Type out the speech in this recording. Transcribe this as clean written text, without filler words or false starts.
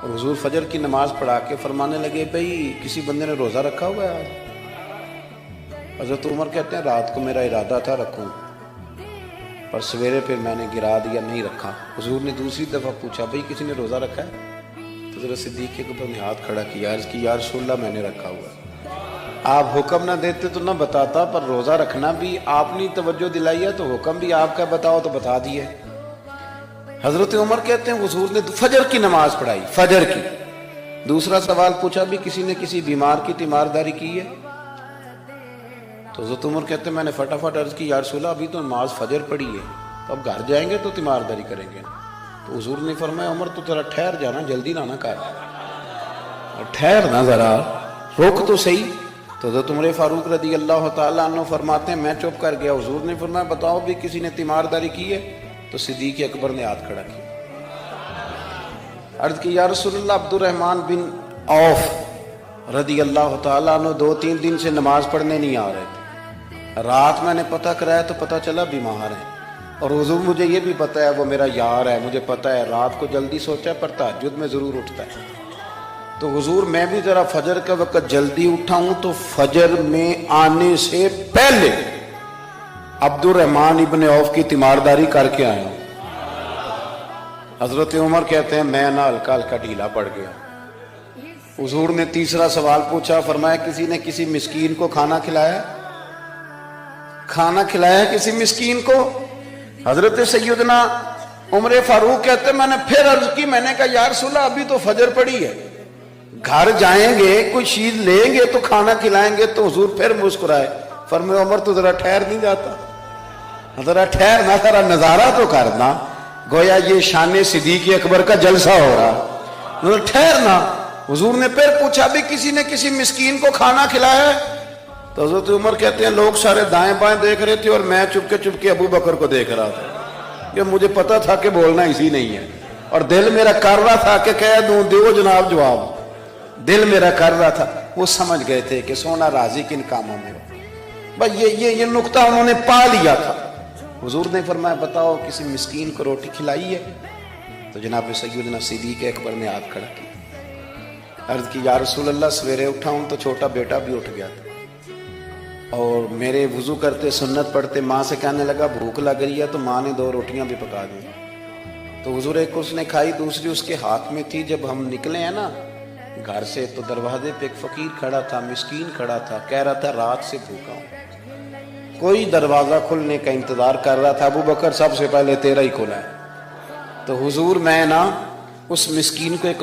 हुजूर फजर की नमाज पढ़ा के फरमाने लगे, भाई किसी बंदे ने रोज़ा रखा हुआ है आज? हज़रत उमर कहते हैं रात को मेरा इरादा था रखूं, पर सवेरे फिर मैंने गिरा दिया, नहीं रखा। हुजूर ने दूसरी दफ़ा पूछा, भाई किसी ने रोज़ा रखा है? तो हज़रत सिद्दीक़ के ऊपर ने हाथ खड़ा किया, अर्ज़ की या रसूलल्लाह मैंने रखा हुआ। आप हुक्म ना देते तो ना बताता, पर रोज़ा रखना भी आपने तवज्जो दिलाई है तो हुक्म भी आपका, बताओ तो बता दिए। हजरत उमर कहते हैं हुजूर ने फजर की नमाज पढ़ाई, फजर की। दूसरा सवाल पूछा, भी किसी ने किसी बीमार की तीमारदारी की है? तो हजरत उमर कहते हैं मैंने फटाफट अर्ज की, या रसूलल्लाह अभी तो नमाज फजर पढ़ी है, तो अब घर जाएंगे तो तीमारदारी करेंगे। तो हुजूर ने फरमाया उमर तो जरा ठहर जाना, जल्दी ना कर, ठहर ना जरा, रोक तो सही। तो हज़रत उमर फारूक रदी अल्लाह तआला अन्हु फरमाते हैं मैं चुप कर गया। हुजूर ने फरमाया बताओ भी किसी ने तीमारदारी की है? तो सिद्दीक़ अकबर ने हाथ खड़ा किया, अर्ज़ की या रसूलल्लाह अब्दुर्रहमान बिन औफ रदी अल्लाह तआला अन्हु 2-3 दिन से नमाज पढ़ने नहीं आ रहे थे। रात मैंने पता कराया तो पता चला बीमार है, और हुजूर मुझे ये भी पता है वो मेरा यार है, मुझे पता है रात को जल्दी सोचा पर तहज्जुद में ज़रूर उठता है। तो हुजूर मैं भी ज़रा फजर के वक्त जल्दी उठा हूं, तो फजर में आने से पहले अब्दुर्रहमान इब्न औफ की तीमारदारी करके आया हूं। हजरत उमर कहते हैं मैं ना हल्का हल्का ढीला पड़ गया। हुजूर ने तीसरा सवाल पूछा, फरमाया किसी ने किसी मिस्कीन को खाना खिलाया? खाना खिलाया किसी मिस्कीन को? हजरत सैयदना उमर फारूक कहते हैं मैंने फिर अर्ज की, मैंने कहा या रसूलल्लाह अभी तो फजर पड़ी है, घर जाएंगे कोई चीज लेंगे तो खाना खिलाएंगे। तो हुजूर फिर मुस्कुराए, फरमाया उमर तो जरा ठहर नहीं जाता, जरा ठहर ना, जरा नजारा तो करना, गोया ये शान सिद्दीक़ अकबर का जलसा हो रहा, जरा ठहरना। हुजूर ने फिर पूछा भी किसी ने किसी मिस्कीन को खाना खिलाया? तो हज़रत उमर कहते हैं लोग सारे दाएं बाएं देख रहे थे और मैं चुपके अबू बकर को देख रहा था, कि मुझे पता था कि बोलना इसी नहीं है, और दिल मेरा कर रहा था कि कह दूं दो जनाब जवाब, दिल मेरा कर रहा था। वो समझ गए थे कि सोना राजी किन कामों में हो, बस ये नुक्ता उन्होंने पा लिया था। हुजूर ने फरमाया बताओ किसी मिस्कीन को रोटी खिलाई है? तो जनाब सैयदना सिद्दीक़ अकबर ने हाथ खड़ा किया, अर्ज की या रसूलल्लाह सवेरे उठा हूं तो छोटा बेटा भी उठ गया था, और मेरे वुजू करते सुन्नत पढ़ते माँ से कहने लगा भूख लग रही है, तो माँ ने 2 रोटियां भी पका दी। तो हुजूर एक उसने खाई, दूसरी उसके हाथ में थी। जब हम निकले हैं ना घर से, तो दरवाजे पे एक फकीर खड़ा था, मिस्कीन खड़ा था, कह रहा था रात से भूखा हूं, कोई दरवाजा खुलने का इंतजार कर रहा था। अबू बकर सबसे पहले तेरा ही खुला है। तो हुजूर मैं ना उस मिस्कीन को एक